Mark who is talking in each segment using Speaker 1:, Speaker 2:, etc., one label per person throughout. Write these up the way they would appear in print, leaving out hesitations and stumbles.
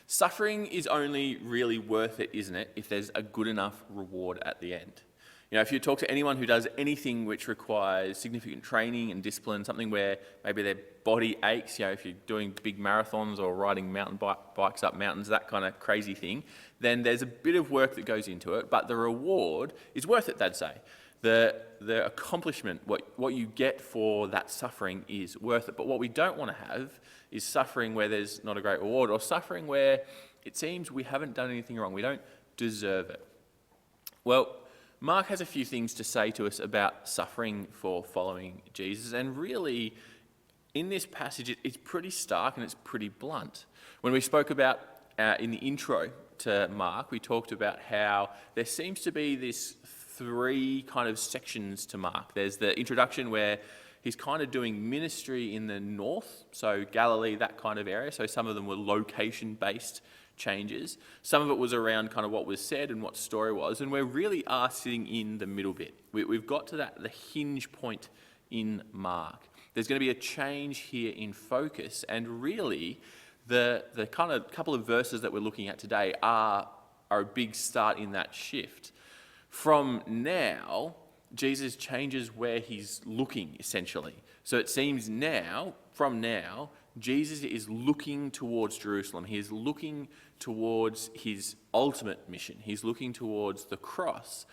Speaker 1: Suffering is only really worth it, isn't it, if there's a good enough reward at the end. If you talk to anyone who does anything which requires significant training and discipline, something where maybe their body aches, if you're doing big marathons or riding mountain bikes up mountains, that kind of crazy thing, then there's a bit of work that goes into it, but the reward is worth it, they'd say. The accomplishment, what you get for that suffering is worth it. But what we don't want to have is suffering where there's not a great reward, or suffering where it seems we haven't done anything wrong, we don't deserve it. Well, Mark has a few things to say to us about suffering for following Jesus, and really, in this passage, it's pretty stark and it's pretty blunt. When we spoke about, in the intro to Mark, we talked about how there seems to be this three kind of sections to Mark. There's the introduction where he's kind of doing ministry in the north, so Galilee, that kind of area, so some of them were location-based changes. Some of it was around kind of what was said and what the story was, and we really are sitting in the middle bit. We've got to the hinge point in Mark. There's going to be a change here in focus, and really the kind of couple of verses that we're looking at today are a big start in that shift. From now, Jesus changes where he's looking, essentially. So it seems from now, Jesus is looking towards Jerusalem. He is looking towards his ultimate mission. He's looking towards the cross.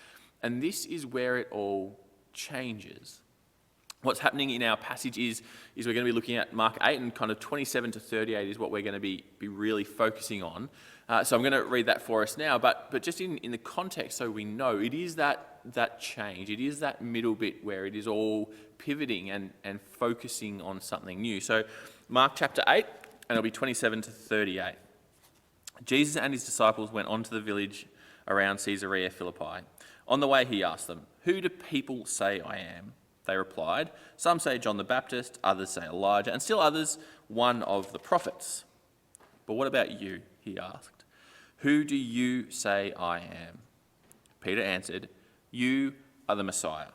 Speaker 1: And this is where it all changes. What's happening in our passage is we're going to be looking at Mark 8, and kind of 27 to 38 is what we're going to be really focusing on. So I'm going to read that for us now, but just in the context so we know, it is that change. It is that middle bit where it is all pivoting and focusing on something new. So Mark chapter 8, and it'll be 27 to 38. Jesus and his disciples went on to the village around Caesarea Philippi. On the way he asked them, "Who do people say I am?" They replied, "Some say John the Baptist, others say Elijah, and still others one of the prophets." "But what about you?" he asked. "Who do you say I am?" Peter answered, "You are the Messiah."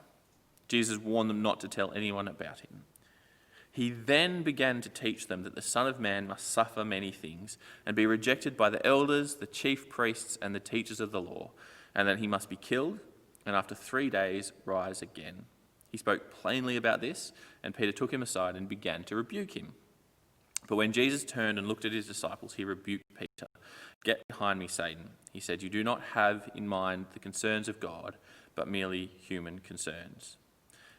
Speaker 1: Jesus warned them not to tell anyone about him. He then began to teach them that the Son of Man must suffer many things and be rejected by the elders, the chief priests, and the teachers of the law, and that he must be killed and after 3 days rise again. He spoke plainly about this, and Peter took him aside and began to rebuke him. But when Jesus turned and looked at his disciples, he rebuked Peter. "Get behind me, Satan," he said. "You do not have in mind the concerns of God, but merely human concerns."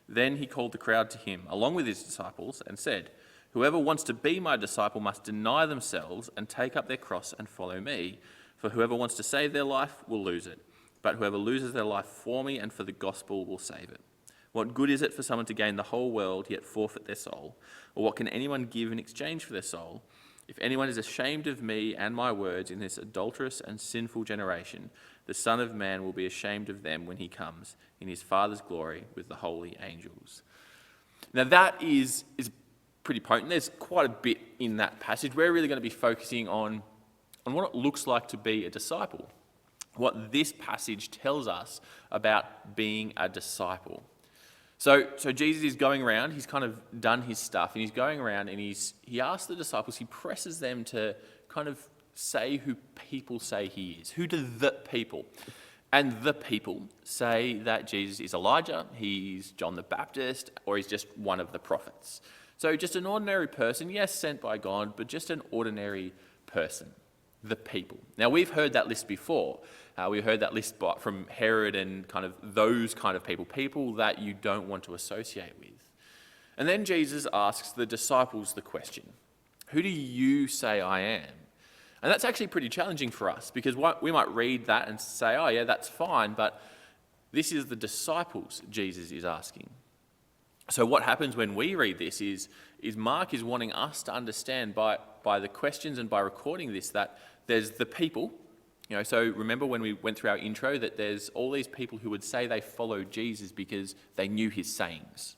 Speaker 1: Then he called the crowd to him, along with his disciples, and said, "Whoever wants to be my disciple must deny themselves and take up their cross and follow me. For whoever wants to save their life will lose it, but whoever loses their life for me and for the gospel will save it. What good is it for someone to gain the whole world yet forfeit their soul? Or what can anyone give in exchange for their soul? If anyone is ashamed of me and my words in this adulterous and sinful generation, the Son of Man will be ashamed of them when he comes in his Father's glory with the holy angels." Now that is pretty potent. There's quite a bit in that passage. We're really going to be focusing on what it looks like to be a disciple, what this passage tells us about being a disciple. So Jesus is going around, he's kind of done his stuff, and he's going around and he asks the disciples, he presses them to kind of say who people say he is. Who do the people? And the people say that Jesus is Elijah, he's John the Baptist, or he's just one of the prophets. So just an ordinary person, yes, sent by God, but just an ordinary person. The people. Now we've heard that list before. We heard that list from Herod and kind of those kind of people that you don't want to associate with. And then Jesus asks the disciples the question, "Who do you say I am?" And that's actually pretty challenging for us, because we might read that and say, "Oh yeah, that's fine," but this is the disciples Jesus is asking. So what happens when we read this is Mark is wanting us to understand by the questions and by recording this that there's the people. So remember when we went through our intro that there's all these people who would say they followed Jesus because they knew his sayings,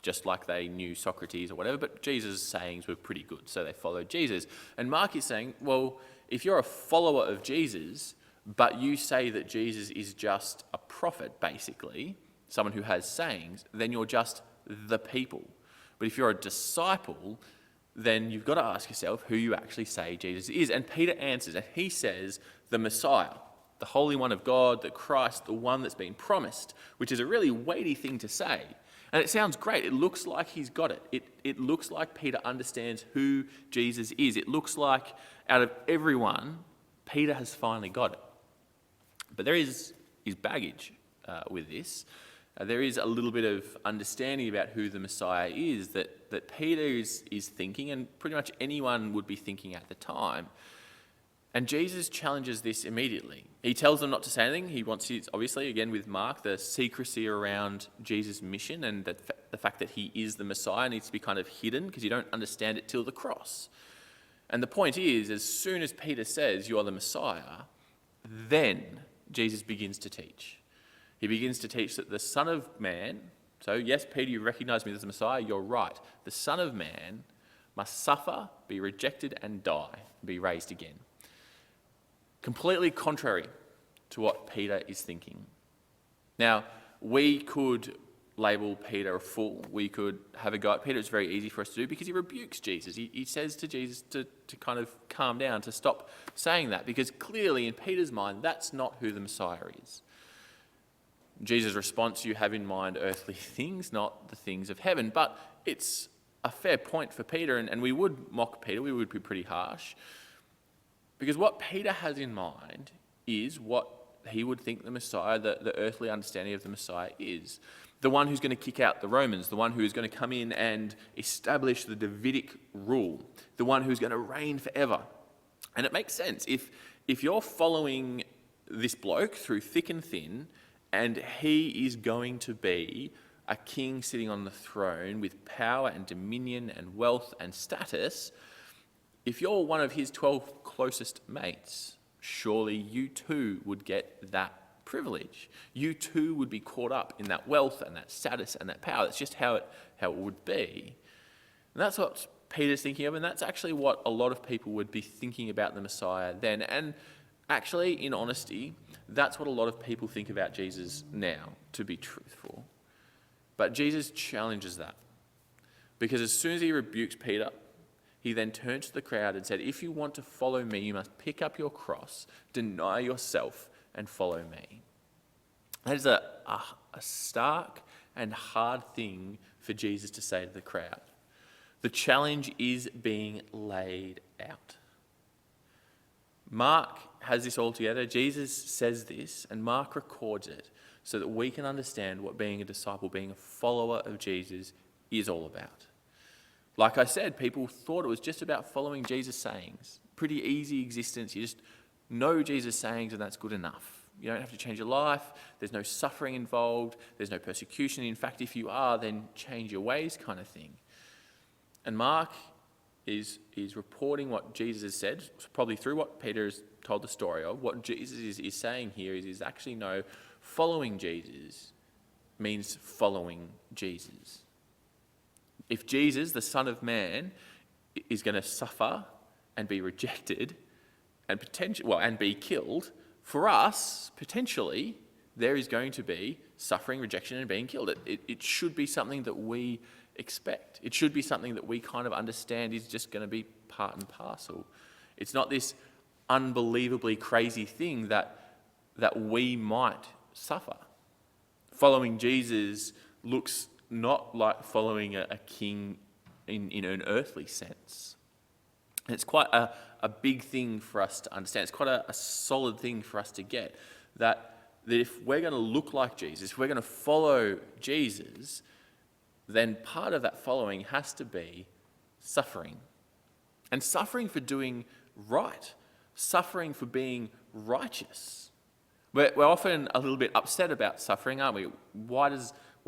Speaker 1: just like they knew Socrates or whatever, but Jesus' sayings were pretty good, so they followed Jesus. And Mark is saying, well, if you're a follower of Jesus, but you say that Jesus is just a prophet, basically, someone who has sayings, then you're just the people. But if you're a disciple, then you've got to ask yourself who you actually say Jesus is. And Peter answers, and he says, the Messiah, the Holy One of God, the Christ, the one that's been promised, which is a really weighty thing to say. And it sounds great. It looks like he's got it. It looks like Peter understands who Jesus is. It looks like out of everyone, Peter has finally got it. But there is baggage with this. There is a little bit of understanding about who the Messiah is that Peter is thinking, and pretty much anyone would be thinking at the time. And Jesus challenges this immediately. He tells them not to say anything. He wants to, obviously, again with Mark, the secrecy around Jesus' mission and the fact that he is the Messiah needs to be kind of hidden because you don't understand it till the cross. And the point is, as soon as Peter says, "You are the Messiah," then Jesus begins to teach. He begins to teach that the Son of Man, so yes, Peter, you recognize me as the Messiah, you're right. The Son of Man must suffer, be rejected and die, and be raised again. Completely contrary to what Peter is thinking. Now, we could label Peter a fool. We could have a go at Peter. It's very easy for us to do because he rebukes Jesus. He says to Jesus to kind of calm down, to stop saying that, because clearly in Peter's mind, that's not who the Messiah is. Jesus' response, you have in mind earthly things, not the things of heaven. But it's a fair point for Peter, and we would mock Peter. We would be pretty harsh. Because what Peter has in mind is what he would think the Messiah, the earthly understanding of the Messiah is. The one who's going to kick out the Romans, the one who is going to come in and establish the Davidic rule, the one who's going to reign forever. And it makes sense. If you're following this bloke through thick and thin, and he is going to be a king sitting on the throne with power and dominion and wealth and status, if you're one of his 12 closest mates, surely you too would get that privilege. You too would be caught up in that wealth and that status and that power. That's just how it would be. And that's what Peter's thinking of, and that's actually what a lot of people would be thinking about the Messiah then. And actually, in honesty, that's what a lot of people think about Jesus now, to be truthful. But Jesus challenges that. Because as soon as he rebukes Peter, he then turned to the crowd and said, if you want to follow me, you must pick up your cross, deny yourself, and follow me. That is a stark and hard thing for Jesus to say to the crowd. The challenge is being laid out. Mark has this all together. Jesus says this, and Mark records it so that we can understand what being a disciple, being a follower of Jesus is all about. Like I said, people thought it was just about following Jesus' sayings. Pretty easy existence. You just know Jesus' sayings and that's good enough. You don't have to change your life. There's no suffering involved. There's no persecution. In fact, if you are, then change your ways kind of thing. And Mark is reporting what Jesus has said, probably through what Peter has told the story of. What Jesus is saying here is actually no, following Jesus means following Jesus. If Jesus, the Son of Man, is going to suffer and be rejected and be killed, for us, potentially, there is going to be suffering, rejection, and being killed. It should be something that we expect. It should be something that we kind of understand is just going to be part and parcel. It's not this unbelievably crazy thing that we might suffer. Following Jesus looks not like following a king in an earthly sense. And it's quite a big thing for us to understand. It's quite a solid thing for us to get, that if we're going to look like Jesus, if we're going to follow Jesus, then part of that following has to be suffering. And suffering for doing right. Suffering for being righteous. We're often a little bit upset about suffering, aren't we? Why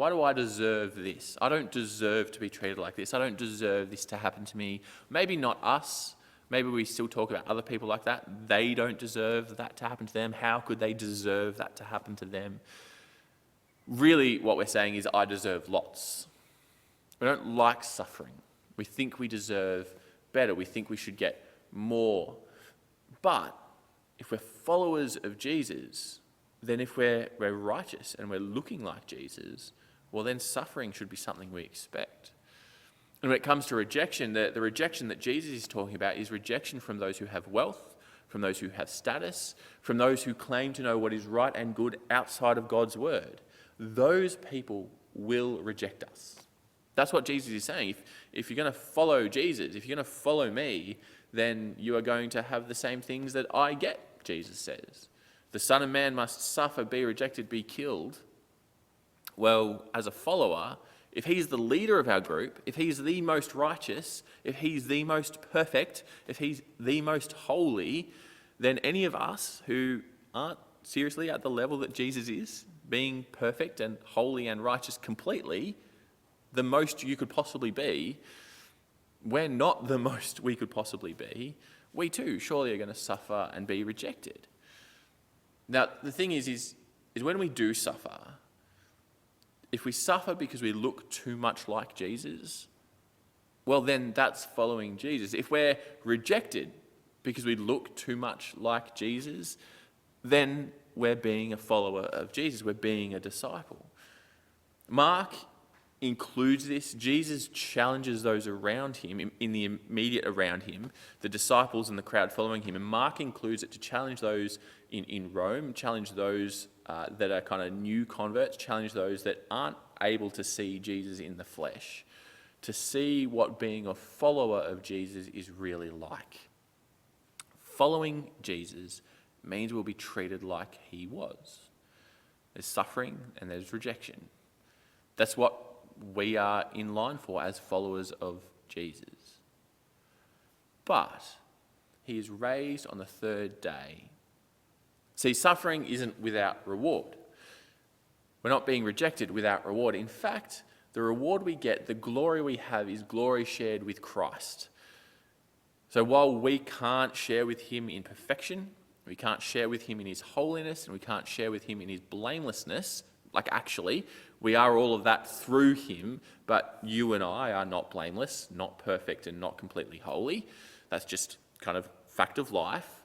Speaker 1: do I deserve this? I don't deserve to be treated like this. I don't deserve this to happen to me. Maybe not us. Maybe we still talk about other people like that. They don't deserve that to happen to them. How could they deserve that to happen to them? Really, what we're saying is, I deserve lots. We don't like suffering. We think we deserve better. We think we should get more. But if we're followers of Jesus, then if we're righteous and we're looking like Jesus, well, then suffering should be something we expect. And when it comes to rejection, the rejection that Jesus is talking about is rejection from those who have wealth, from those who have status, from those who claim to know what is right and good outside of God's word. Those people will reject us. That's what Jesus is saying. If you're going to follow Jesus, if you're going to follow me, then you are going to have the same things that I get, Jesus says. The Son of Man must suffer, be rejected, be killed. Well, as a follower, if he's the leader of our group, if he's the most righteous, if he's the most perfect, if he's the most holy, then any of us who aren't seriously at the level that Jesus is, being perfect and holy and righteous completely, the most you could possibly be, we're not the most we could possibly be. We too surely are going to suffer and be rejected. Now, the thing is when we do suffer, if we suffer because we look too much like Jesus, well, then that's following Jesus. If we're rejected because we look too much like Jesus, then we're being a follower of Jesus. We're being a disciple. Mark includes this. Jesus challenges those around him, in the immediate around him, the disciples and the crowd following him. And Mark includes it to challenge those in Rome, challenge those that are kind of new converts, challenge those that aren't able to see Jesus in the flesh, to see what being a follower of Jesus is really like. Following Jesus means we'll be treated like he was. There's suffering and there's rejection. That's what we are in line for as followers of Jesus. But he is raised on the third day. See, suffering isn't without reward. We're not being rejected without reward. In fact, the reward we get, the glory we have, is glory shared with Christ. So while we can't share with him in perfection, we can't share with him in his holiness, and we can't share with him in his blamelessness, like actually, we are all of that through him, but you and I are not blameless, not perfect, and not completely holy. That's just kind of fact of life.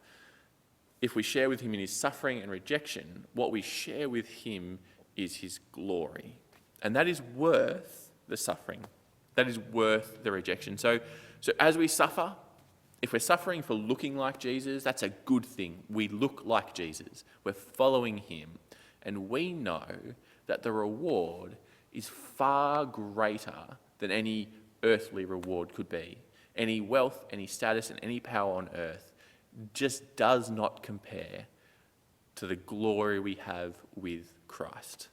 Speaker 1: If we share with him in his suffering and rejection, what we share with him is his glory. And that is worth the suffering. That is worth the rejection. So as we suffer, if we're suffering for looking like Jesus, that's a good thing. We look like Jesus. We're following him. And we know that the reward is far greater than any earthly reward could be. Any wealth, any status, and any power on earth just does not compare to the glory we have with Christ.